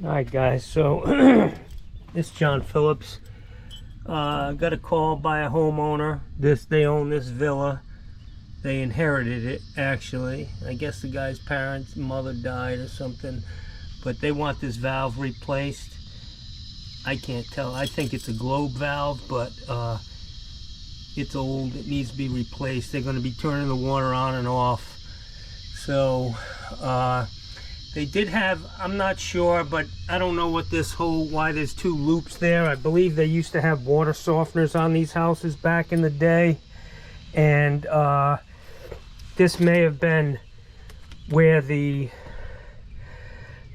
Alright guys, so it's John Phillips. Got a call by a homeowner. They own this villa. They inherited it, actually. I guess the guy's mother died or something, but they want this valve replaced. I can't tell. I think it's a globe valve, but it's old. It needs to be replaced. They're going to be turning the water on and off. So they did have, I'm not sure, but I don't know what this why there's two loops there. I believe they used to have water softeners on these houses back in the day, and this may have been where the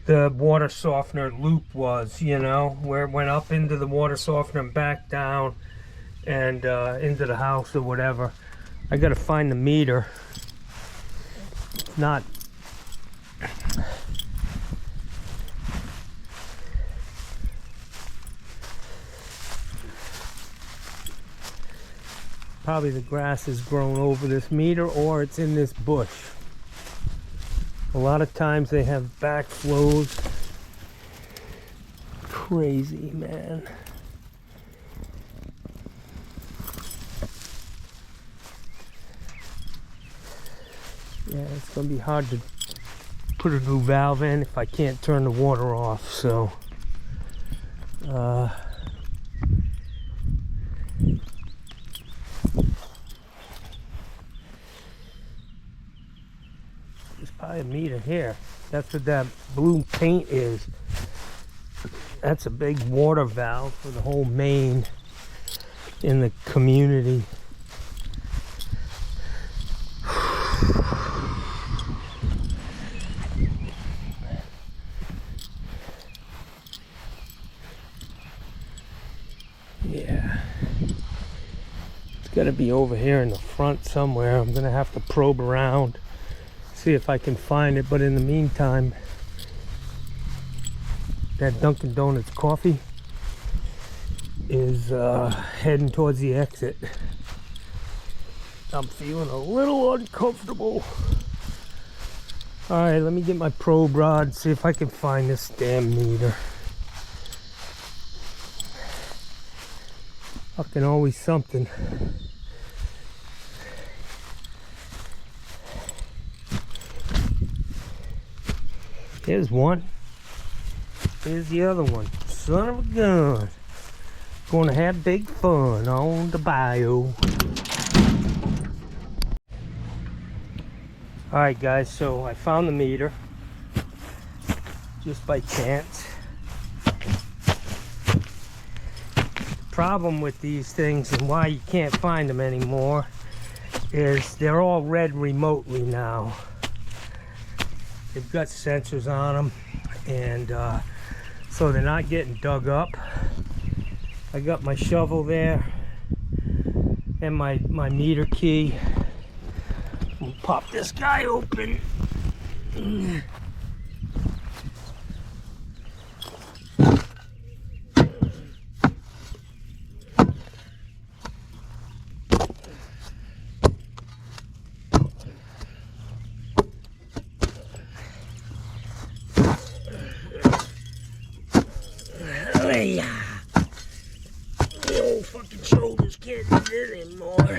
water softener loop was, you know, where it went up into the water softener and back down and into the house or whatever. I gotta find the meter. It's not probably the grass has grown over this meter, or it's in this bush. A lot of times they have backflows. Crazy, man. Yeah, it's gonna be hard to put a new valve in if I can't turn the water off, so there's probably a meter here. That's what that blue paint is. That's a big water valve for the whole main in the community. Yeah, it's got to be over here in the front somewhere. I'm gonna have to probe around, see if I can find it, but in the meantime, that Dunkin' Donuts coffee is heading towards the exit. I'm feeling a little uncomfortable. Alright, let me get my probe rod, see if I can find this damn meter. Fucking always something. Here's one. Here's the other one. Son of a gun. Gonna have big fun on the bayou. Alright guys, so I found the meter just by chance. Problem with these things and why you can't find them anymore is they're all read remotely now. They've got sensors on them, and so they're not getting dug up. I got my shovel there and my meter key. I'm gonna pop this guy open. The old fucking shoulders can't do it anymore.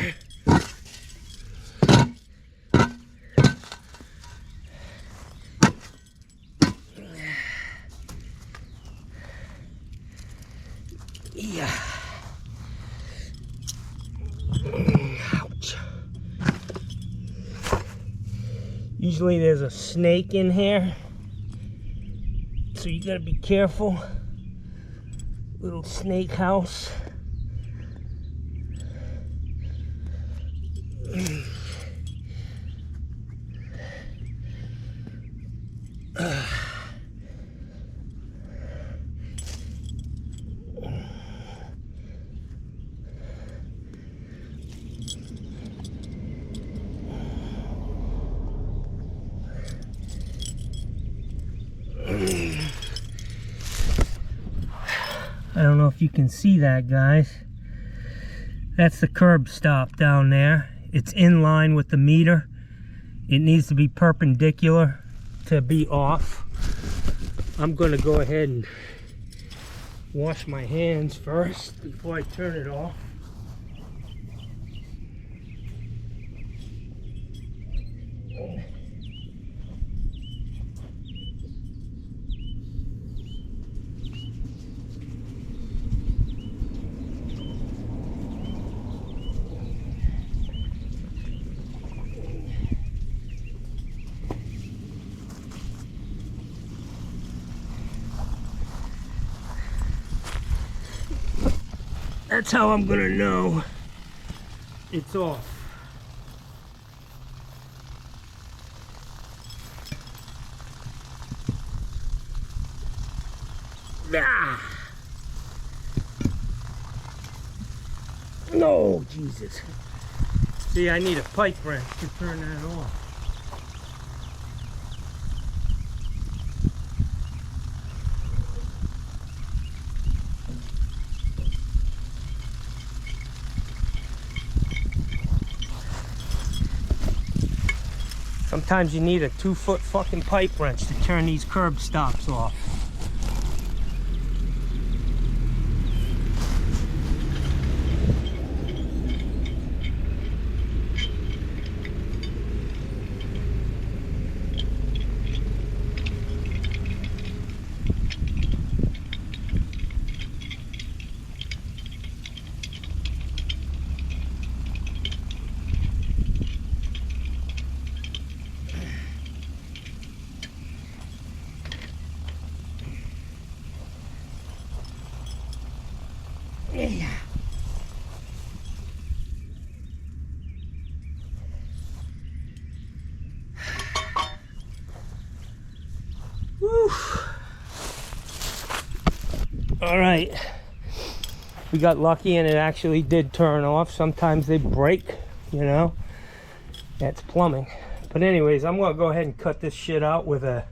Yeah. Ouch. Usually there's a snake in here, so you gotta be careful. Little snake house. I don't know if you can see that, guys. That's the curb stop down there. It's in line with the meter. It needs to be perpendicular to be off. I'm gonna go ahead and wash my hands first before I turn it off. That's how I'm gonna know it's off. Ah. No, Jesus. See, I need a pipe wrench to turn that off. Sometimes you need a 2-foot fucking pipe wrench to turn these curb stops off. Yeah. Whew. All right, we got lucky and it actually did turn off. Sometimes they break, you know, that's plumbing. But anyways, I'm gonna go ahead and cut this shit out with a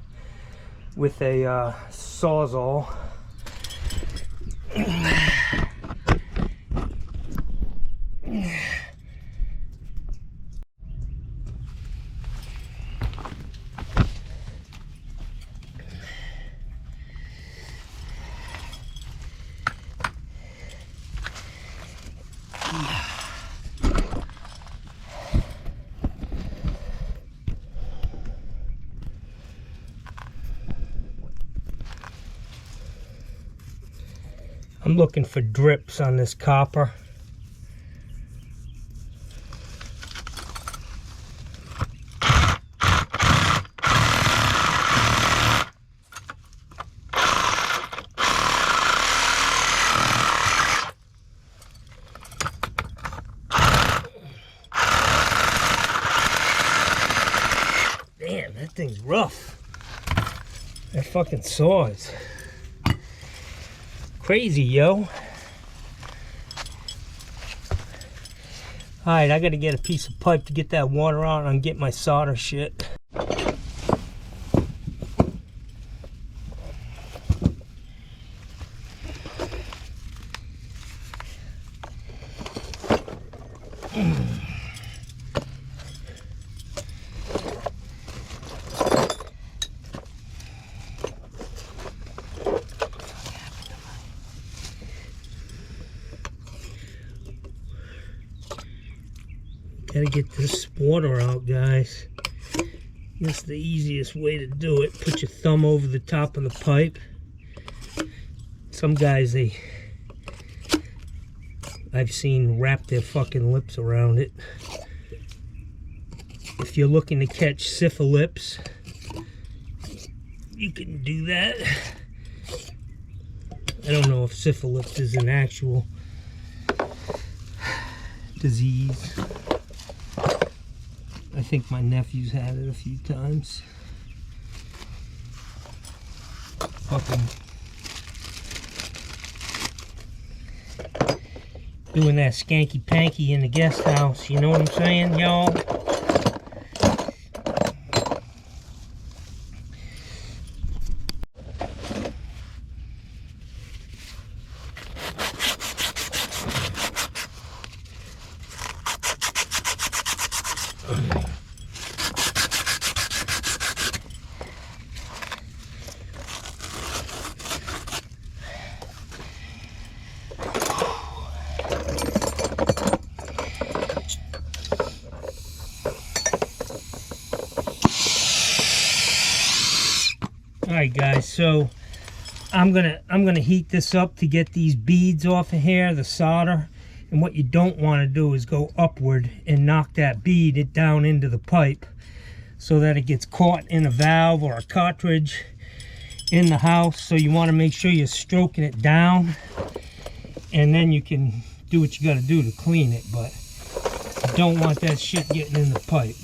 Sawzall. I'm looking for drips on this copper. Damn, that thing's rough. That fucking saw is crazy, yo. Alright, I gotta get a piece of pipe to get that water out and get my solder shit. Gotta get this water out, guys. This is the easiest way to do it. Put your thumb over the top of the pipe. Some guys, I've seen wrap their fucking lips around it. If you're looking to catch syphilis, you can do that. I don't know if syphilis is an actual disease. I think my nephew's had it a few times. Fucking doing that skanky panky in the guest house, you know what I'm saying, y'all? All right, guys. So I'm gonna heat this up to get these beads off of here, the solder. And what you don't want to do is go upward and knock that bead down into the pipe, so that it gets caught in a valve or a cartridge in the house. So you want to make sure you're stroking it down, and then you can do what you got to do to clean it. But you don't want that shit getting in the pipe.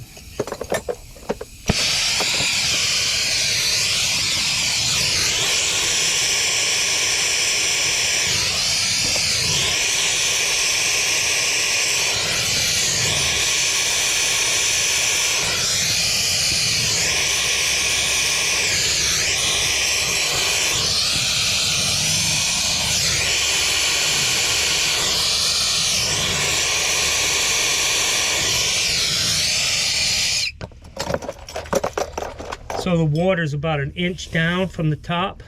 So the water's about an inch down from the top.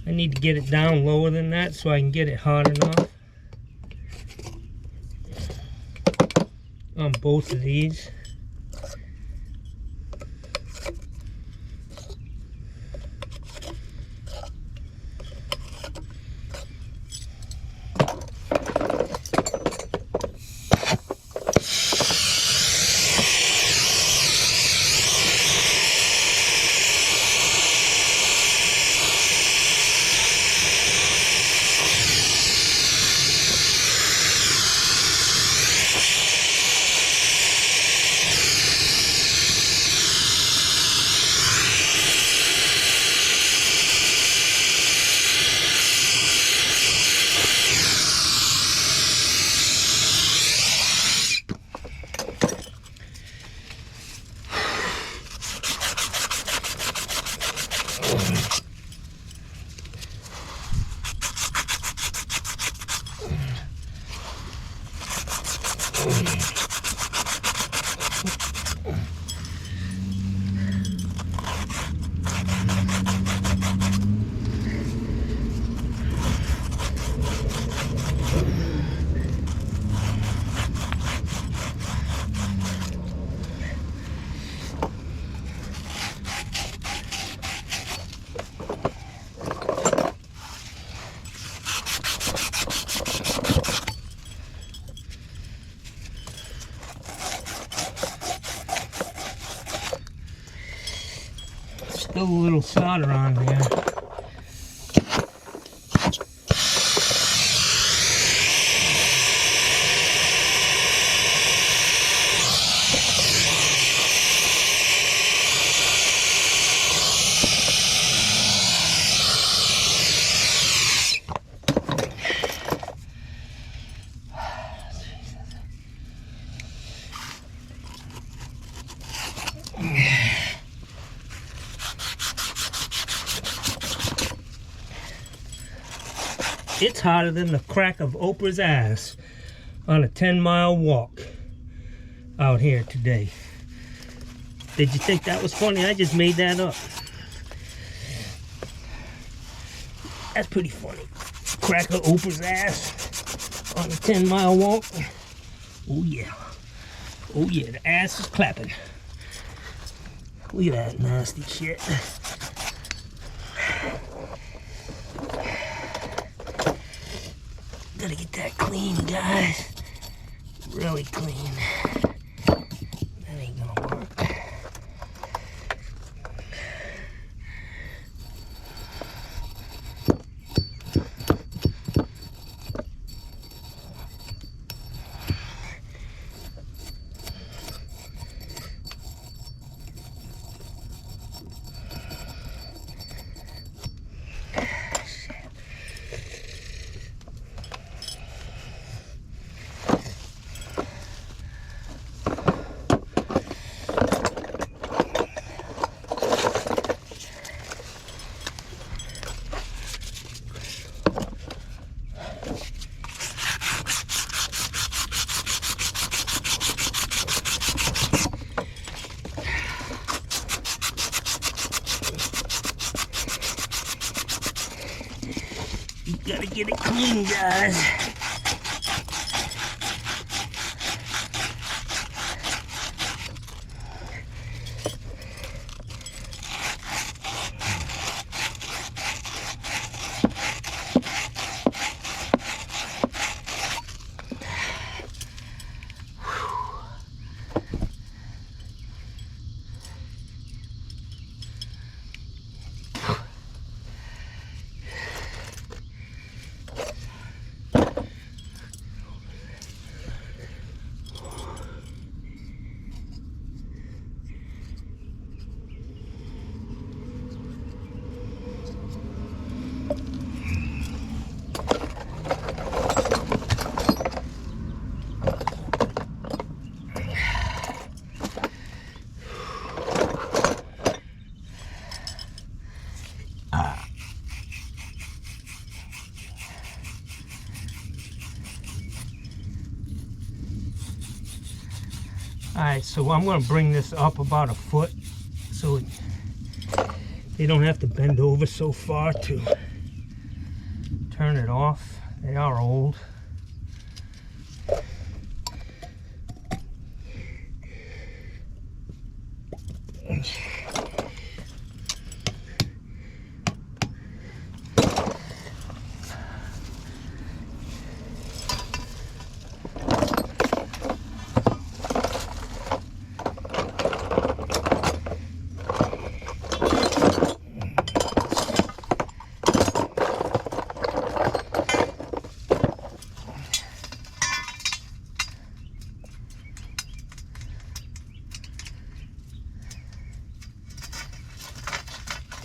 I need to get it down lower than that so I can get it hot enough on both of these. Still a little solder on there. It's hotter than the crack of Oprah's ass on a 10-mile walk out here today. Did you think that was funny? I just made that up. That's pretty funny. Crack of Oprah's ass on a 10-mile walk. Oh yeah. Oh yeah, the ass is clapping. Look at that nasty shit. Gotta get that clean, guys. Really clean. That ain't gonna work. You gotta get it clean, guys. Alright, so I'm going to bring this up about a foot so they don't have to bend over so far to turn it off. They are old.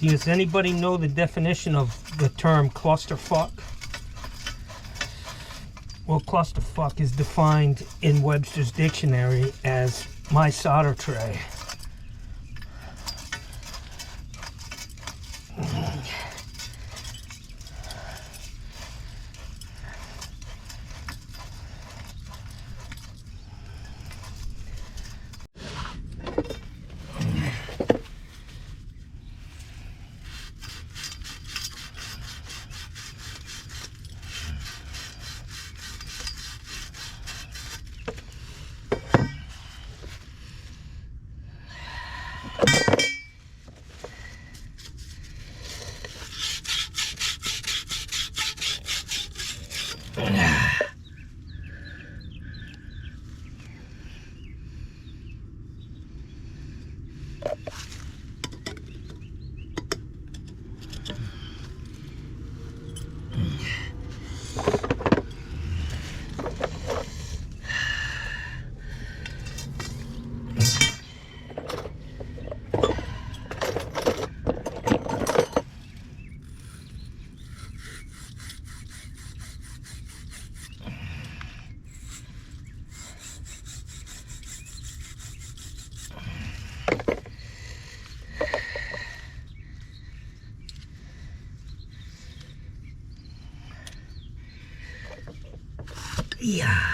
Does anybody know the definition of the term clusterfuck? Well, clusterfuck is defined in Webster's dictionary as my solder tray. Yeah.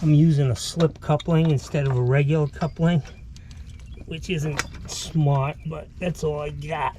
I'm using a slip coupling instead of a regular coupling, which isn't smart, but that's all I got.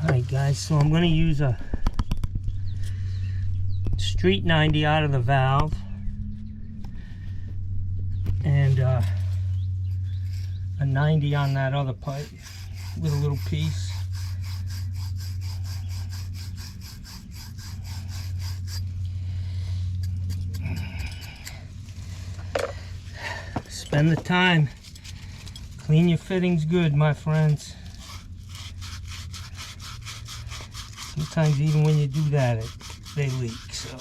Alright guys, so I'm going to use a street 90 out of the valve and a 90 on that other pipe with a little piece. Spend the time. Clean your fittings good, my friends. Sometimes even when you do that, they leak, so.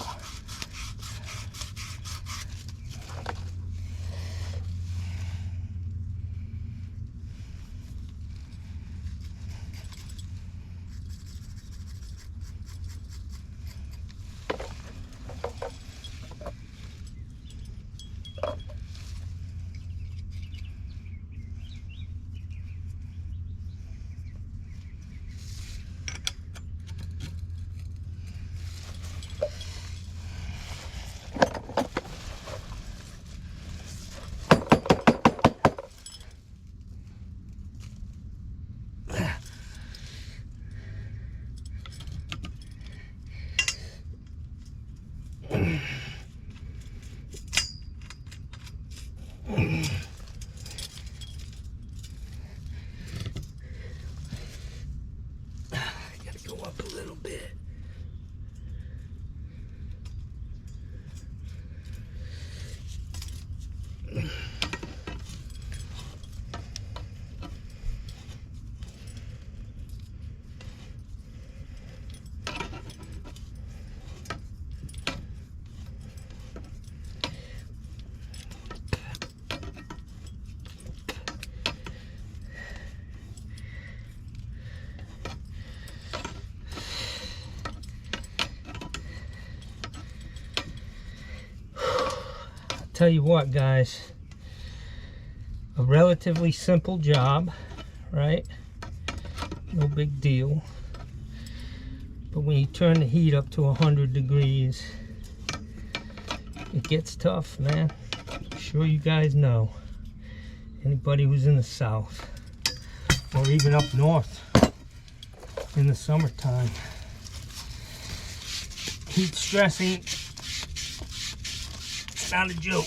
Gotta go up a little bit. Tell you what, guys, a relatively simple job, right? No big deal. But when you turn the heat up to 100 degrees, it gets tough, man. I'm sure you guys know. Anybody who's in the south or even up north in the summertime. Heat stressing not a joke.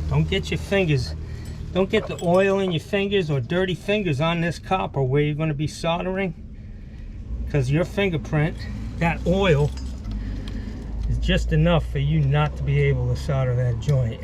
Don't get your fingers, don't get the oil in your fingers or dirty fingers on this copper where you're going to be soldering, because your fingerprint, that oil, is just enough for you not to be able to solder that joint.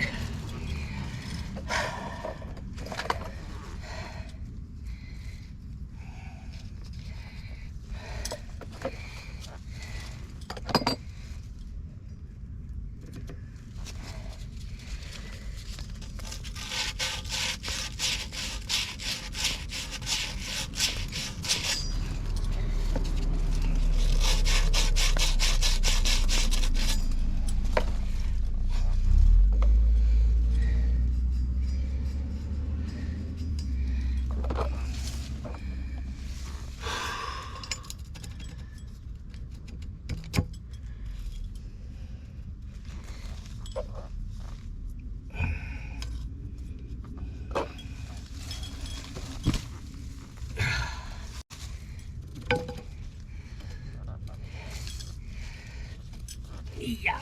Yeah.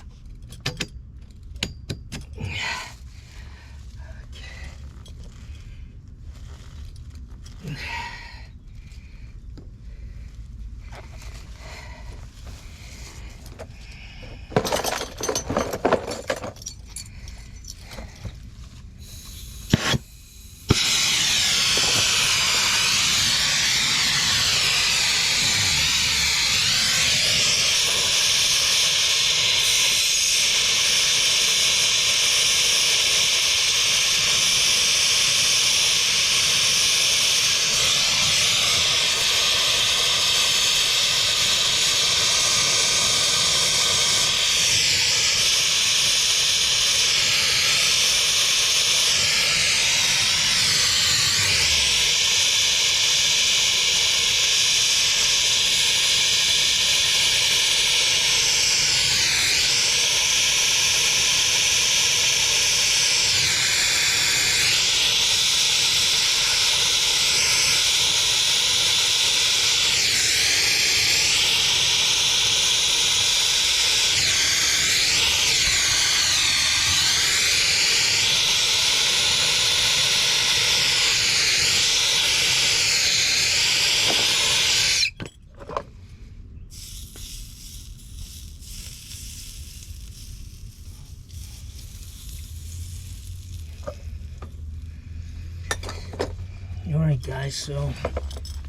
Alright guys, so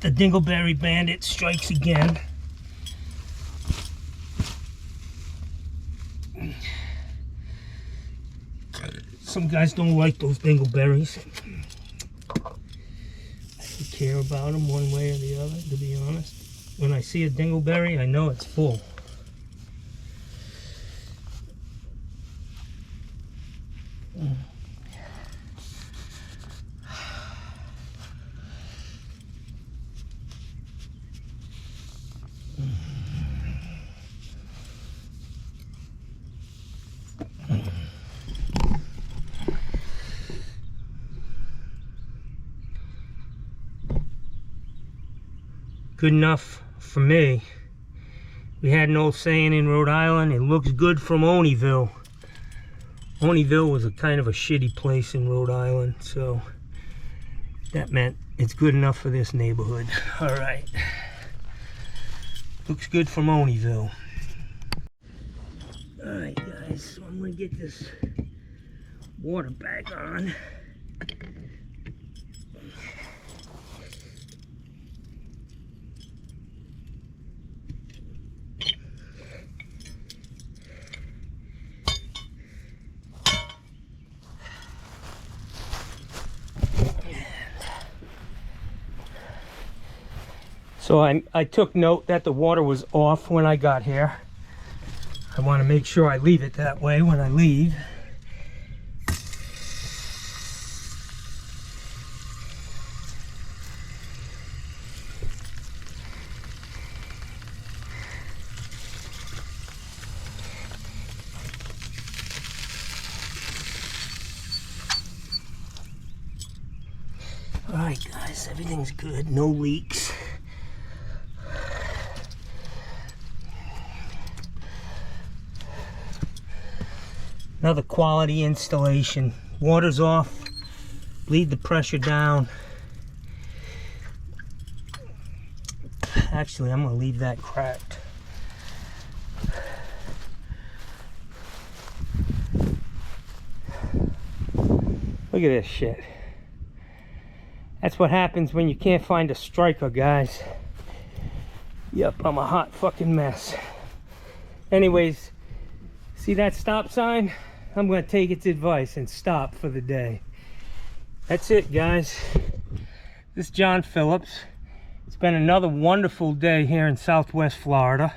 the Dingleberry Bandit strikes again. Some guys don't like those dingleberries. I don't care about them one way or the other, to be honest. When I see a dingleberry, I know it's full. Good enough for me. We had an old saying in Rhode Island, it looks good from Oneyville. Oneyville was a kind of a shitty place in Rhode Island, so that meant it's good enough for this neighborhood. All right. Looks good from Oneyville. All right, guys, so I'm gonna get this water back on. So I took note that the water was off when I got here. I want to make sure I leave it that way when I leave. All right, guys, everything's good. No leaks. Another quality installation. Water's off. Bleed the pressure down. Actually, I'm gonna leave that cracked. Look at this shit. That's what happens when you can't find a striker, guys. Yep, I'm a hot fucking mess. Anyways, see that stop sign? I'm gonna take its advice and stop for the day. That's it, guys. This is John Phillips. It's been another wonderful day here in Southwest Florida.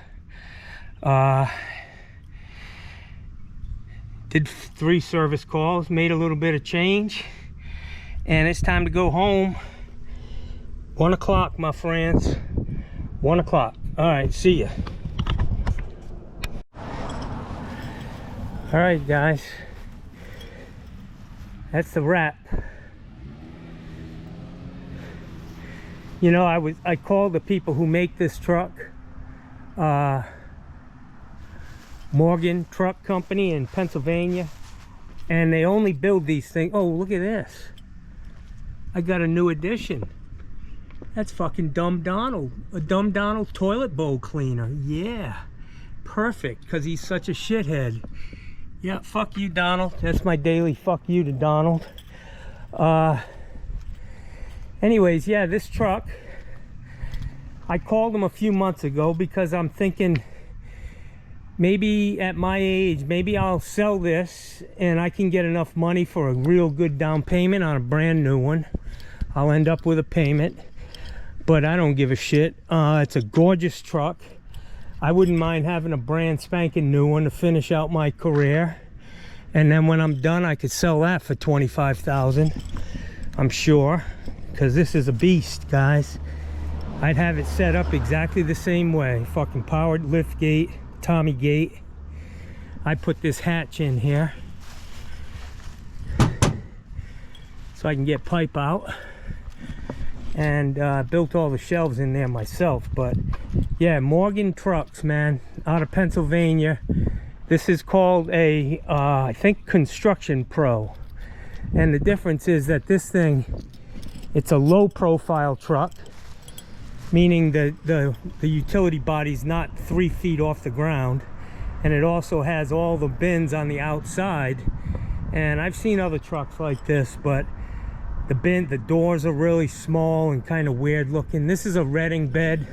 Did 3 service calls, made a little bit of change. And it's time to go home. 1 o'clock, my friends. 1 o'clock. All right, see ya. All right, guys. That's the wrap. You know, I called the people who make this truck, Morgan Truck Company in Pennsylvania, and they only build these things. Oh, look at this. I got a new addition. That's fucking Dumb Donald. A Dumb Donald toilet bowl cleaner. Yeah. Perfect, because he's such a shithead. Yeah, fuck you, Donald. That's my daily fuck you to Donald. Anyways, yeah, this truck, I called him a few months ago because I'm thinking maybe at my age, maybe I'll sell this and I can get enough money for a real good down payment on a brand new one. I'll end up with a payment, but I don't give a shit. It's a gorgeous truck. I wouldn't mind having a brand spanking new one to finish out my career. And then when I'm done, I could sell that for $25,000, I'm sure, because this is a beast, guys. I'd have it set up exactly the same way. Fucking powered lift gate, Tommy gate. I put this hatch in here so I can get pipe out, and built all the shelves in there myself. But yeah, Morgan Trucks, man, out of Pennsylvania. This is called a I think Construction Pro, and the difference is that this thing, it's a low profile truck, meaning the utility body's not 3 feet off the ground, and it also has all the bins on the outside. And I've seen other trucks like this, but the doors are really small and kind of weird looking. This is a Redding bed,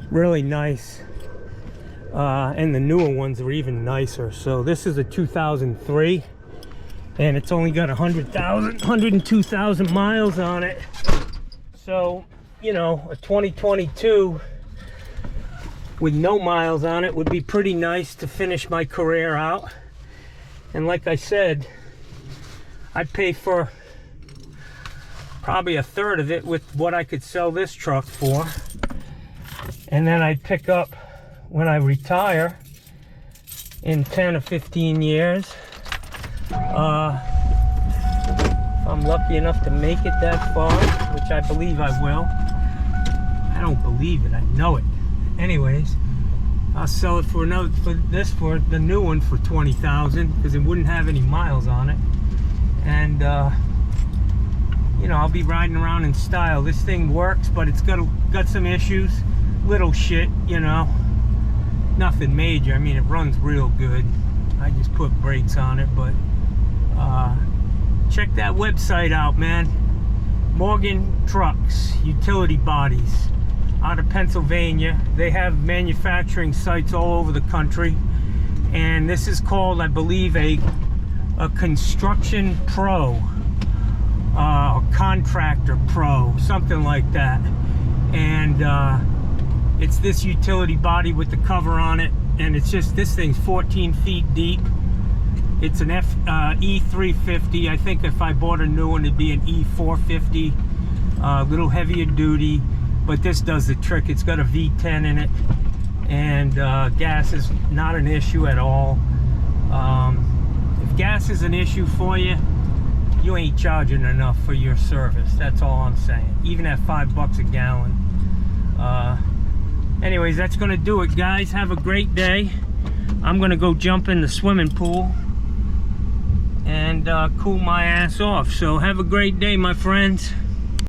really nice, and the newer ones are even nicer. So this is a 2003, and it's only got 102,000 miles on it. So, you know, a 2022 with no miles on it would be pretty nice to finish my career out. And like I said, I'd pay for probably a third of it with what I could sell this truck for, and then I'd pick up when I retire in 10 or 15 years, if I'm lucky enough to make it that far, which I believe I will. I don't believe it, I know it. Anyways, I'll sell it for the new one for $20,000, because it wouldn't have any miles on it. And you know, I'll be riding around in style. This thing works, but it's got some issues, little shit, you know, nothing major. I mean, it runs real good. I just put brakes on it. But check that website out, man. Morgan Trucks, utility bodies, out of Pennsylvania. They have manufacturing sites all over the country, and this is called, I believe, a Construction Pro, Contractor Pro, something like that. and it's this utility body with the cover on it, and it's just, this thing's 14 feet deep. It's an E350. I think if I bought a new one, it'd be an E450, a little heavier duty, but this does the trick. It's got a V10 in it, and gas is not an issue at all. If gas is an issue for you, you ain't charging enough for your service. That's all I'm saying, even at $5 a gallon. Anyways, that's gonna do it, guys. Have a great day. I'm gonna go jump in the swimming pool and cool my ass off. So have a great day, my friends.